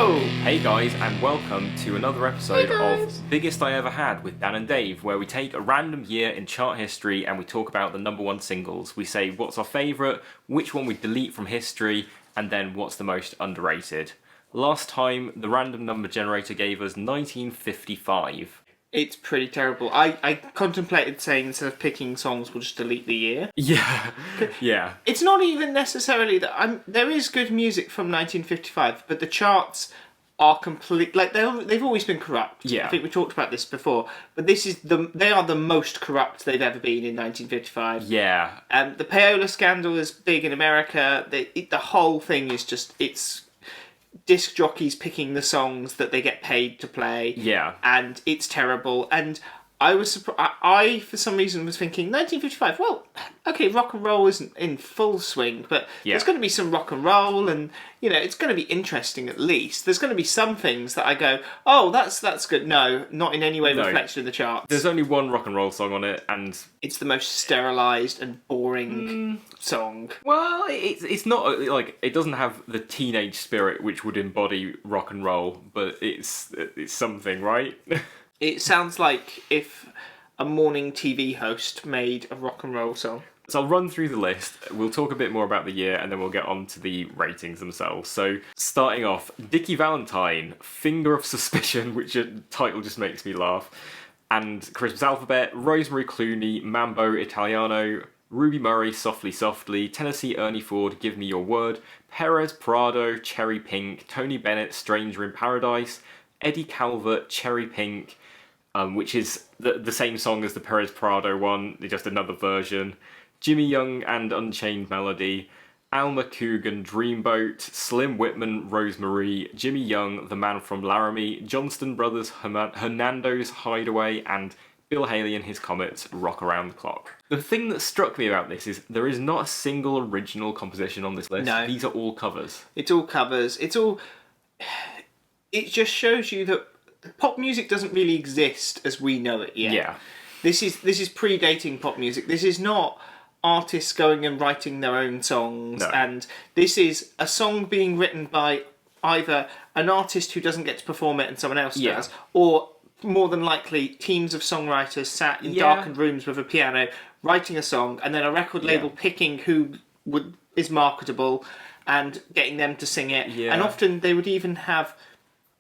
Whoa! Hey guys, and welcome to another episode of Biggest I Ever Had with Dan and Dave, where we take a random year in chart history and we talk about the number one singles. We say what's our favourite, which one we delete from history, and then what's the most underrated. Last time, the random number generator gave us 1955. It's pretty terrible. I contemplated saying instead of picking songs, we'll just delete the year. Yeah. It's not even necessarily that there is good music from 1955, but the charts are complete. Like they've always been corrupt. Yeah. I think we talked about this before, but they are the most corrupt they've ever been in 1955. Yeah. The payola scandal is big in America. The whole thing is just it's disc jockeys picking the songs that they get paid to play. Yeah. And it's terrible. And I was surprised. I, for some reason, was thinking 1955. Well, okay, rock and roll isn't in full swing, but there's going to be some rock and roll, and it's going to be interesting at least. There's going to be some things that I go, oh, that's good. No, not in any way reflected in the charts. There's only one rock and roll song on it, and it's the most sterilised and boring song. Well, it's not like it doesn't have the teenage spirit which would embody rock and roll, but it's something, right? It sounds like if a morning TV host made a rock and roll song. So I'll run through the list. We'll talk a bit more about the year, and then we'll get on to the ratings themselves. So starting off, Dickie Valentine, Finger of Suspicion, which title just makes me laugh, and Christmas Alphabet, Rosemary, Clooney, Mambo, Italiano, Ruby Murray, Softly Softly, Tennessee Ernie Ford, Give Me Your Word, Perez, Prado, Cherry Pink, Tony Bennett, Stranger in Paradise, Eddie Calvert, Cherry Pink, which is the same song as the Perez Prado one, just another version, Jimmy Young and Unchained Melody, Alma, Cogan, Dreamboat, Slim Whitman, Rosemary, Jimmy Young, The Man from Laramie, Johnstone Brothers, Hernando's Hideaway, and Bill Haley and his Comets, Rock Around the Clock. The thing that struck me about this is there is not a single original composition on this list. No. These are all covers. It's all covers. It just shows you that pop music doesn't really exist as we know it yet. Yeah. This is predating pop music. This is not artists going and writing their own songs. No. And this is a song being written by either an artist who doesn't get to perform it and someone else does, or more than likely teams of songwriters sat in darkened rooms with a piano writing a song, and then a record label picking who is marketable and getting them to sing it. Yeah. And often they would even have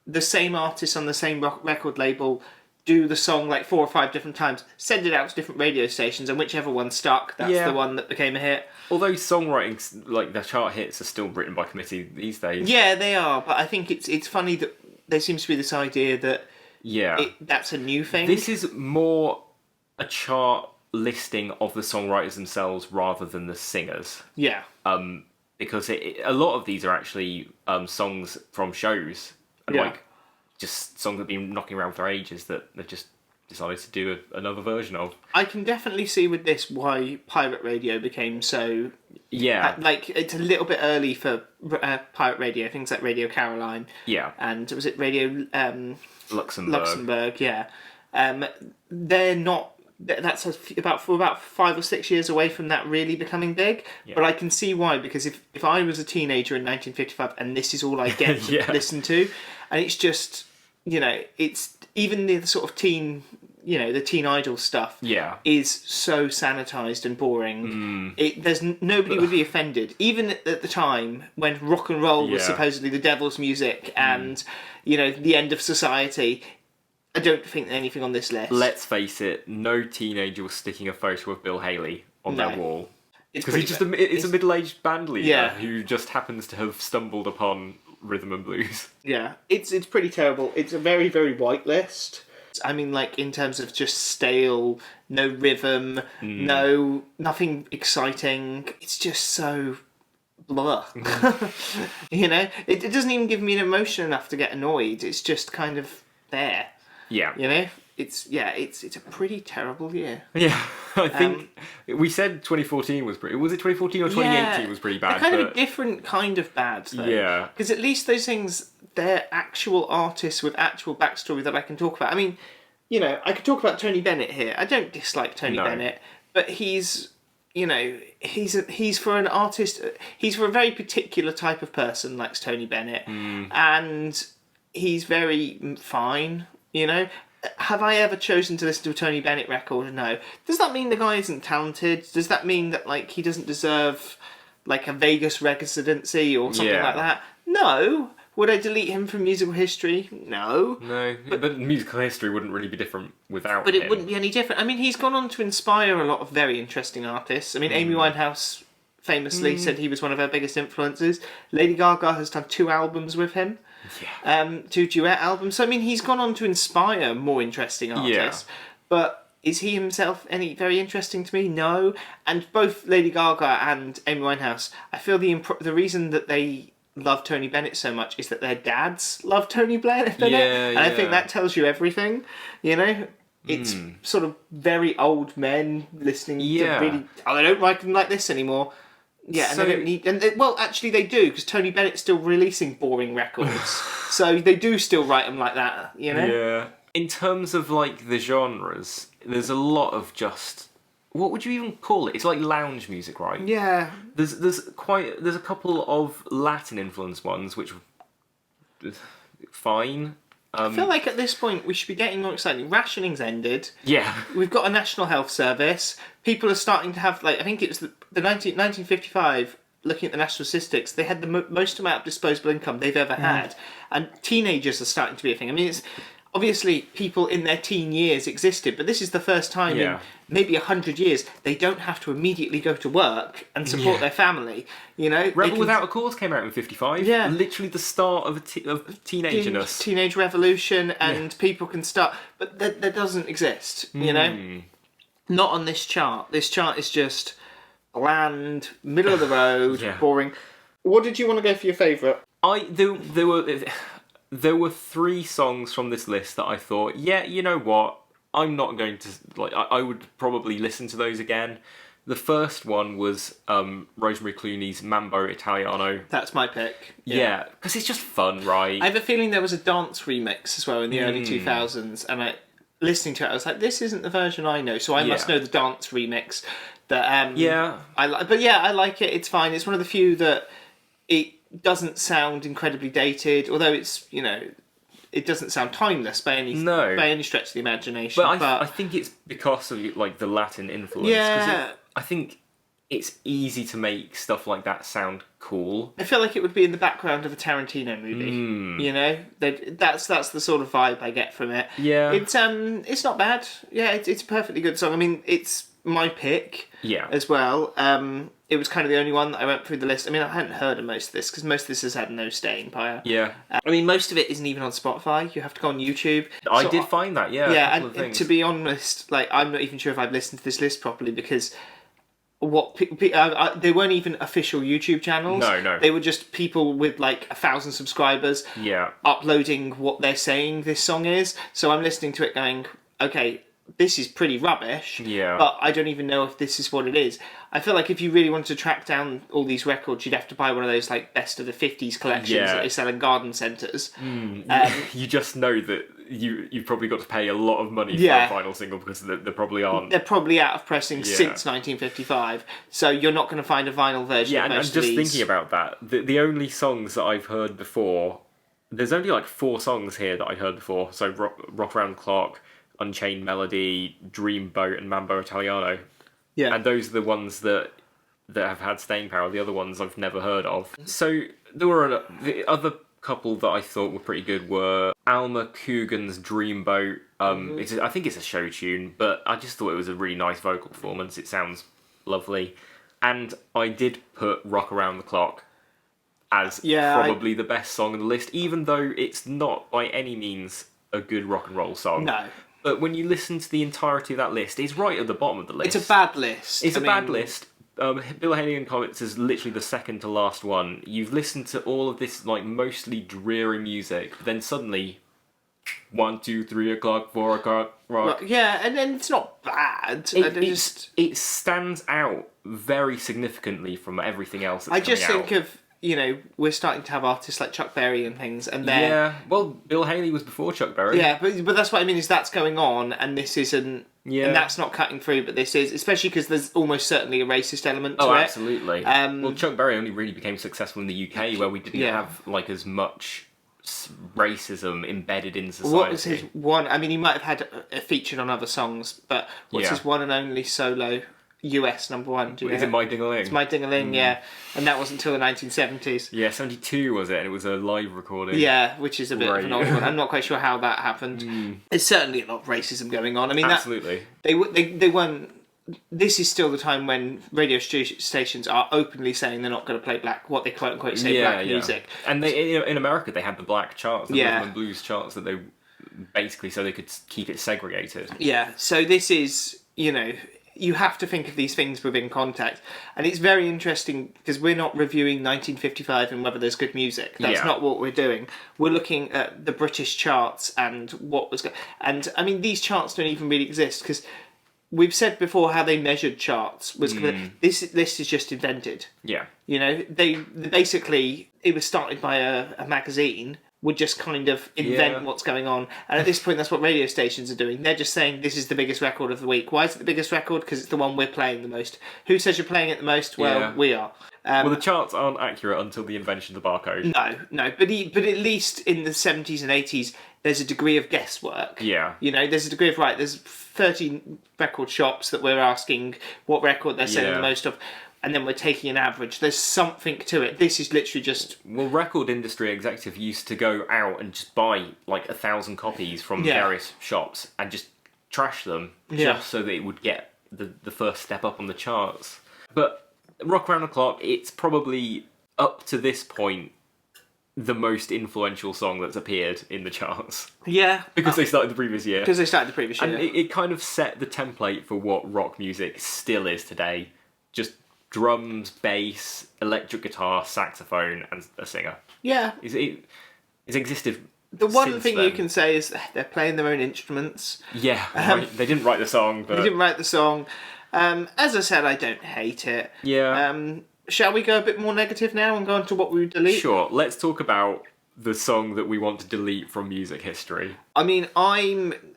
the same artist on the same record label do the song like 4 or 5 different times, send it out to different radio stations, and whichever one stuck, that's the one that became a hit. Although songwriting, like the chart hits, are still written by committee these days. Yeah, they are, but I think it's funny that there seems to be this idea that that's a new thing. This is more a chart listing of the songwriters themselves rather than the singers. Yeah. Because a lot of these are actually songs from shows. And like just songs that have been knocking around for ages that they've just decided to do another version of. I can definitely see with this why pirate radio became so... Yeah. Like, it's a little bit early for pirate radio, things like Radio Caroline. Yeah. And was it Radio... Luxembourg, yeah. They're not... That's about 5 or 6 years away from that really becoming big. Yeah. But I can see why, because if I was a teenager in 1955 and this is all I get to listen to, and it's just, it's even the sort of teen, the teen idol stuff is so sanitized and boring. Nobody would be offended, even at the time when rock and roll was supposedly the devil's music and, the end of society. I don't think anything on this list. Let's face it, no teenager was sticking a photo of Bill Haley on their wall. Because it's a middle-aged band leader who just happens to have stumbled upon rhythm and blues. Yeah. It's pretty terrible. It's a very, very white list. I mean, like, in terms of just stale, no rhythm, nothing exciting. It's just so... blah. It doesn't even give me an emotion enough to get annoyed. It's just kind of there. Yeah. It's a pretty terrible year. Yeah, I think we said 2014 was pretty... Was it 2014 or 2018 was pretty bad? Kind of a different kind of bad, though. Yeah. Because at least those things, they're actual artists with actual backstory that I can talk about. I mean, I could talk about Tony Bennett here. I don't dislike Tony Bennett, but he's you know, he's for an artist. He's for a very particular type of person, like Tony Bennett, and he's very fine. You know, have I ever chosen to listen to a Tony Bennett record? No. Does that mean the guy isn't talented? Does that mean that like he doesn't deserve like a Vegas residency or something like that? No. Would I delete him from musical history? No. No, but musical history wouldn't really be different without But him. it wouldn't be any different. I mean, he's gone on to inspire a lot of very interesting artists. I mean, Amy Winehouse famously said he was one of her biggest influences. Lady Gaga has done 2 albums with him. Yeah. 2 duet albums. So, I mean, he's gone on to inspire more interesting artists. Yeah. But is he himself any very interesting to me? No. And both Lady Gaga and Amy Winehouse, I feel the reason that they love Tony Bennett so much is that their dads love Tony Bennett. And I think that tells you everything, you know? It's sort of very old men listening to really... Oh, they don't like them like this anymore. Yeah, and they don't need... well, actually they do, because Tony Bennett's still releasing boring records. So they do still write them like that, you know? Yeah. In terms of, like, the genres, there's a lot of just... What would you even call it? It's like lounge music, right? Yeah. There's a couple of Latin influenced ones which fine. I feel like at this point we should be getting more exciting. Rationing's ended. Yeah. We've got a national health service. People are starting to have like I think it was the 1955. Looking at the national statistics, they had the most amount of disposable income they've ever had, and teenagers are starting to be a thing. I mean, it's. Obviously, people in their teen years existed, but this is the first time in maybe 100 years they don't have to immediately go to work and support their family. You know, Rebel Without a Cause came out in '55. Yeah, literally the start of teenagerness, teenage revolution, and people can start. But that doesn't exist. You know, not on this chart. This chart is just bland, middle of the road, boring. What did you want to go for your favourite? There were 3 songs from this list that I thought, yeah, you know what? I'm not going to like. I would probably listen to those again. The first one was Rosemary Clooney's Mambo Italiano. That's my pick. Yeah, because it's just fun, right? I have a feeling there was a dance remix as well in the early 2000s, and listening to it, I was like, this isn't the version I know, so I must know the dance remix. That I like, but yeah, I like it. It's fine. It's one of the few that it doesn't sound incredibly dated, although it's, you know, it doesn't sound timeless by any stretch of the imagination. But I think it's because of like the Latin influence. Yeah, I think it's easy to make stuff like that sound cool. I feel like it would be in the background of a Tarantino movie. You know, that's the sort of vibe I get from it. Yeah, it's not bad. Yeah, it's a perfectly good song. I mean, it's my pick. Yeah, as well. It was kind of the only one that I went through the list. I mean, I hadn't heard of most of this because most of this has had no staying power. Yeah. I mean, most of it isn't even on Spotify. You have to go on YouTube. I did find that, yeah. Yeah, and to be honest, like, I'm not even sure if I've listened to this list properly because they weren't even official YouTube channels. No. They were just people with like 1,000 subscribers. Yeah. Uploading what they're saying this song is. So I'm listening to it going, okay, this is pretty rubbish, but I don't even know if this is what it is. I feel like if you really wanted to track down all these records, you'd have to buy one of those like best of the 50s collections that they sell in garden centres. You just know that you've probably got to pay a lot of money for a final single because they probably aren't. They're probably out of pressing since 1955, so you're not going to find a vinyl version of most of these. I'm just thinking about that. The only songs that I've heard before, there's only like 4 songs here that I'd heard before, so Rock Around the Clock, Unchained Melody, Dreamboat, and Mambo Italiano. Yeah. And those are the ones that have had staying power. The other ones I've never heard of. So there were the other couple that I thought were pretty good were Alma Cogan's Dreamboat. I think it's a show tune, but I just thought it was a really nice vocal performance. It sounds lovely. And I did put Rock Around the Clock as probably the best song on the list, even though it's not by any means a good rock and roll song. No. But when you listen to the entirety of that list, it's right at the bottom of the list. It's a bad list. It's a bad list. Bill Haley and Comets is literally the second to last one. You've listened to all of this like mostly dreary music, then suddenly 1, 2, 3 o'clock, 4 o'clock, rock. Yeah, and then it's not bad. It stands out very significantly from everything else that's I just think of you know, we're starting to have artists like Chuck Berry and things, and they're... Yeah, well, Bill Haley was before Chuck Berry. Yeah, but that's what I mean, is that's going on, and this isn't... Yeah. And that's not cutting through, but this is, especially because there's almost certainly a racist element to it. Oh, absolutely. Well, Chuck Berry only really became successful in the UK, where we didn't have, like, as much racism embedded in society. What was his one... I mean, he might have had a featured on other songs, but what's his one and only solo US number one? Do you Is know? it My Ding-A-Ling? It's My Ding-A-Ling, yeah. And that wasn't until the 1970s. Yeah, 72 was it, and it was a live recording. Yeah, which is a bit of an odd one. I'm not quite sure how that happened. There's certainly a lot of racism going on. I mean, absolutely. They weren't... This is still the time when radio stations are openly saying they're not going to play what they quote unquote say black music. And they in America they had the black charts, the rhythm and blues charts that they basically so they could keep it segregated. Yeah. So this is, you know, you have to think of these things within context, and it's very interesting because we're not reviewing 1955 and whether there's good music. That's not what we're doing. We're looking at the British charts and what was and I mean these charts don't even really exist because. We've said before how they measured charts was this list is just invented. Yeah. You know, they basically it was started by a magazine would just kind of invent what's going on. And at this point that's what radio stations are doing. They're just saying this is the biggest record of the week. Why is it the biggest record? Because it's the one we're playing the most. Who says you're playing it the most? Well, we are. Well, the charts aren't accurate until the invention of the barcode. No, but at least in the 70s and 80s, there's a degree of guesswork. Yeah. You know, there's a degree of, there's 30 record shops that we're asking what record they're selling the most of, and then we're taking an average. There's something to it. This is literally just... Well, record industry executive used to go out and just buy, 1,000 copies from various shops and just trash them just so that it would get the first step up on the charts. But... Rock Around the Clock, it's probably, up to this point, the most influential song that's appeared in the charts. Yeah. Because they started the previous year. And it kind of set the template for what rock music still is today. Just drums, bass, electric guitar, saxophone, and a singer. Yeah. It's existed The one thing you can say is they're playing their own instruments. Yeah, they didn't write the song, but... They didn't write the song. As I said, I don't hate it. Yeah. Shall we go a bit more negative now and go on to what we would delete? Sure, let's talk about the song that we want to delete from music history. I mean,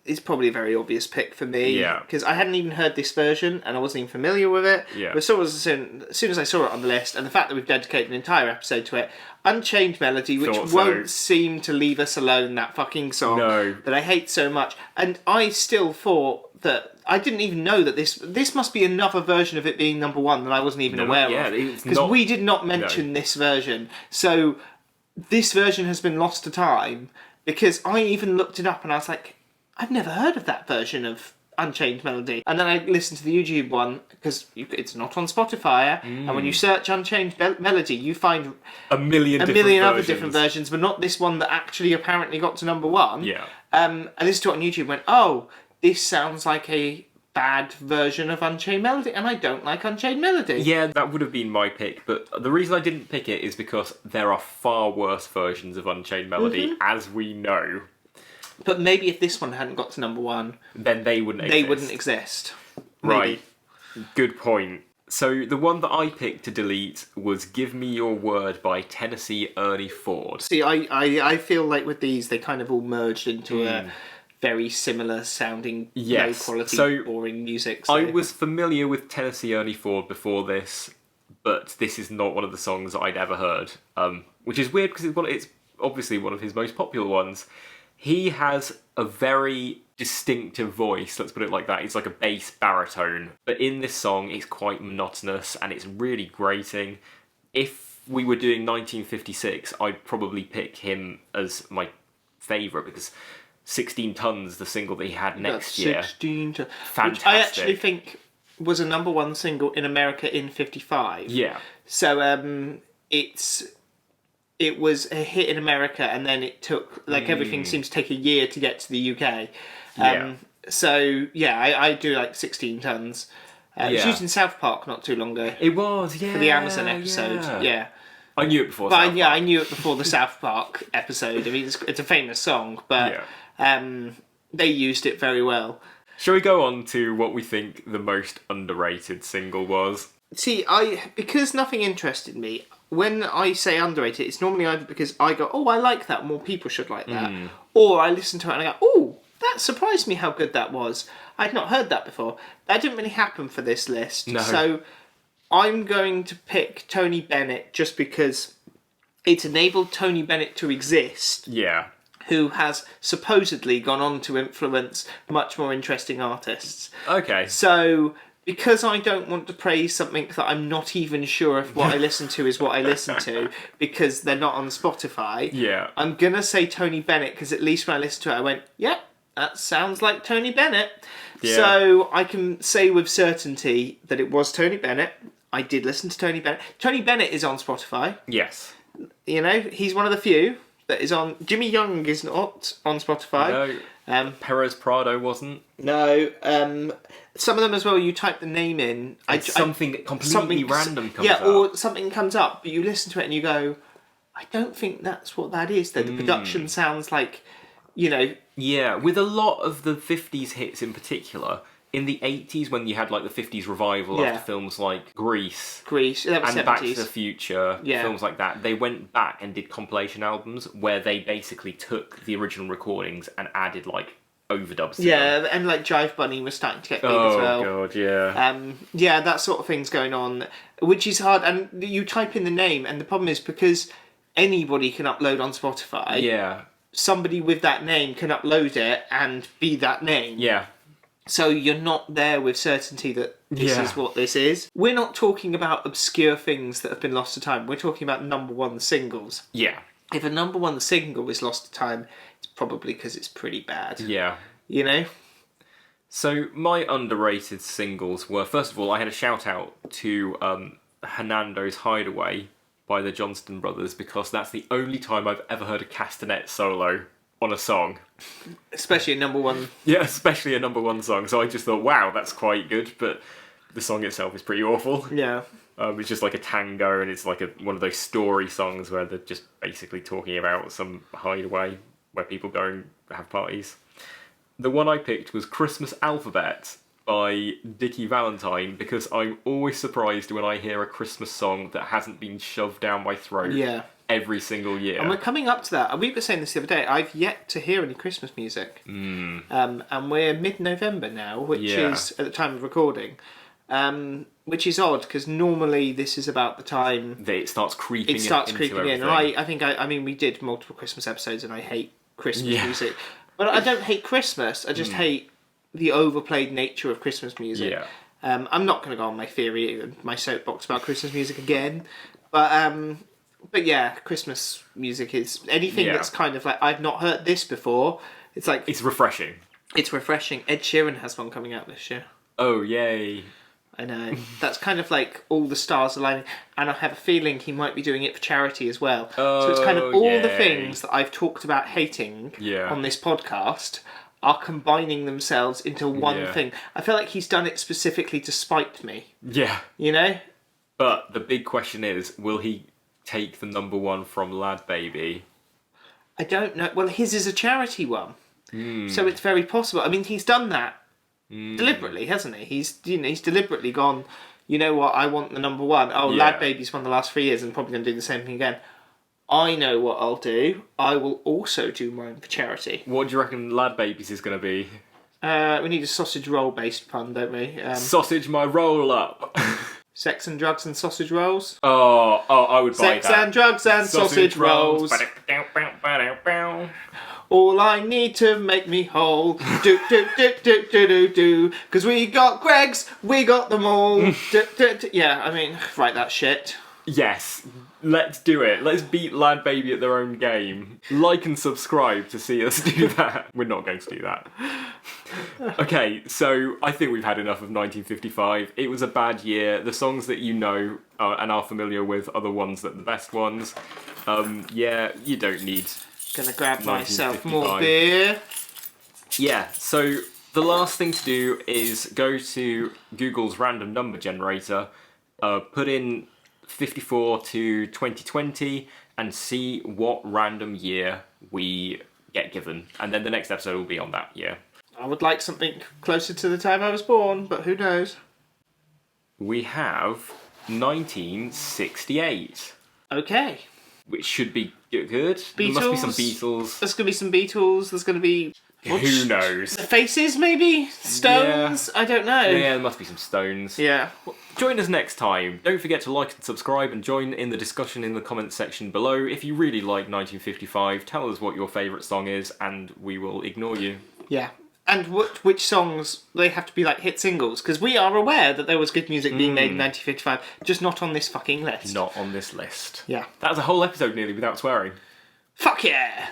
it's probably a very obvious pick for me. Yeah. Because I hadn't even heard this version and I wasn't even familiar with it. Yeah. But as soon as I saw it on the list, and the fact that we've dedicated an entire episode to it, Unchained Melody, which won't seem to leave us alone, that fucking song that I hate so much. And I still thought that I didn't even know that this must be another version of it being number one that I wasn't even aware of. Because we did not mention this version. So this version has been lost to time because I even looked it up and I was like, I've never heard of that version of Unchained Melody. And then I listened to the YouTube one because it's not on Spotify. And when you search Unchained Melody, you find a million other different versions, but not this one that actually apparently got to number one. Yeah. I listened to it on YouTube and went, oh, this sounds like a bad version of Unchained Melody, and I don't like Unchained Melody. Yeah, that would have been my pick, but the reason I didn't pick it is because there are far worse versions of Unchained Melody, as we know. But maybe if this one hadn't got to number one... Then they wouldn't exist. Right. Good point. So the one that I picked to delete was Give Me Your Word by Tennessee Ernie Ford. See, I feel like with these, they kind of all merged into a... very similar sounding, low quality, boring music. So. I was familiar with Tennessee Ernie Ford before this, but this is not one of the songs that I'd ever heard, which is weird because it's obviously one of his most popular ones. He has a very distinctive voice, let's put it like that. It's like a bass baritone, but in this song it's quite monotonous and it's really grating. If we were doing 1956, I'd probably pick him as my favourite because 16 Tons, the single that he had next year. 16 Tons. Fantastic. Which I actually think was a number one single in America in 55. Yeah. So it was a hit in America and then it took, everything seems to take a year to get to the UK. So, I do like 16 Tons. It was used in South Park not too long ago. It was, yeah. For the Amazon episode, yeah. I knew it before South Park. I knew it before the South Park episode. I mean, it's a famous song, but they used it very well. Shall we go on to what we think the most underrated single was? See, because nothing interested me, when I say underrated, it's normally either because I go, oh, I like that, more people should like that, or I listen to it and I go, oh, that surprised me how good that was. I'd not heard that before. That didn't really happen for this list. No. So I'm going to pick Tony Bennett just because it's enabled Tony Bennett to exist, Yeah. who has supposedly gone on to influence much more interesting artists. Okay. So, because I don't want to praise something that I'm not even sure if what I listen to is what I listen to, because they're not on Spotify, Yeah. I'm going to say Tony Bennett, because at least when I listened to it, I went, yep, that sounds like Tony Bennett. Yeah. So, I can say with certainty that it was Tony Bennett. I did listen to Tony Bennett. Tony Bennett is on Spotify. Yes. You know, he's one of the few that is on. Jimmy Young is not on Spotify. No. Perez Prado wasn't. No. Some of them as well. You type the name in, Something completely random comes up. Yeah, or something comes up, but you listen to it and you go, I don't think that's what that is. Though the production sounds like, you know. Yeah, with a lot of the 50s hits in particular. In the 80s, when you had like the 50s revival after films like Grease that was and 70s. Back to the Future, Yeah. films like that, they went back and did compilation albums where they basically took the original recordings and added like overdubs to them. Yeah, and like Jive Bunny was starting to get big as well. Oh god, yeah. Yeah, that sort of thing's going on, which is hard. And you type in the name, and the problem is because anybody can upload on Spotify. Yeah. Somebody with that name can upload it and be that name. Yeah. So you're not there with certainty that this Yeah. is what this is. We're not talking about obscure things that have been lost to time. We're talking about number one singles. Yeah. If a number one single is lost to time, it's probably because it's pretty bad. Yeah. You know? So my underrated singles were, first of all, I had a shout out to Hernando's Hideaway by the Johnstone brothers, because that's the only time I've ever heard a castanet solo on a song. Especially a number one. Yeah, especially a number one song. So I just thought, wow, that's quite good, but the song itself is pretty awful. Yeah. It's just like a tango, and it's like one of those story songs where they're just basically talking about some hideaway where people go and have parties. The one I picked was Christmas Alphabet by Dickie Valentine, because I'm always surprised when I hear a Christmas song that hasn't been shoved down my throat every single year. And we're coming up to that. We were saying this the other day. I've yet to hear any Christmas music. And we're mid-November now, which is at the time of recording. Which is odd, because normally this is about the time that it starts creeping in. And I mean, we did multiple Christmas episodes, and I hate Christmas music. But I don't hate Christmas. I just hate the overplayed nature of Christmas music. Yeah. I'm not going to go on my theory, my soapbox about Christmas music again. But yeah, Christmas music is anything that's kind of like, I've not heard this before. It's like... It's refreshing. It's refreshing. Ed Sheeran has one coming out this year. Oh, yay. I know. That's kind of like all the stars aligning. And I have a feeling he might be doing it for charity as well. So it's kind of all the things that I've talked about hating on this podcast are combining themselves into one thing. I feel like he's done it specifically to spite me. Yeah. You know? But the big question is, will he take the number one from Lad Baby? I don't know. Well, his is a charity one. So it's very possible. I mean, he's done that deliberately, hasn't he? He's deliberately gone, you know what, I want the number one. Oh, Lad Baby's won the last 3 years and probably going to do the same thing again. I know what I'll do. I will also do mine for charity. What do you reckon Lad Baby's is going to be? We need a sausage roll based pun, don't we? Sausage my roll up. Sex and drugs and sausage rolls. Oh, I would buy that. Sex and drugs and sausage rolls. All I need to make me whole. Do do do do do do do. Because we got Greg's, we got them all. Yeah, I mean, write that shit. Yes, let's do it. Let's beat Lad Baby at their own game. Like and subscribe to see us do that. We're not going to do that. Okay, so I think we've had enough of 1955. It was a bad year. The songs that you know and are familiar with are the ones that are the best ones. You don't need... Gonna grab myself more beer. Yeah, so the last thing to do is go to Google's random number generator, put in 54 to 2020, and see what random year we get given. And then the next episode will be on that year. I would like something closer to the time I was born, but who knows? we have 1968. Okay. Which should be good. There must be some Beatles. There's going to be some Beatles. There's going to be... Who knows? The Faces, maybe? Stones? Yeah. I don't know. Yeah, there must be some Stones. Yeah. Well, join us next time. Don't forget to like and subscribe and join in the discussion in the comments section below. If you really like 1955, tell us what your favourite song is and we will ignore you. Yeah. And which songs, they have to be like hit singles, because we are aware that there was good music being made in 1955, just not on this fucking list. Not on this list. Yeah. That was a whole episode nearly without swearing. Fuck yeah!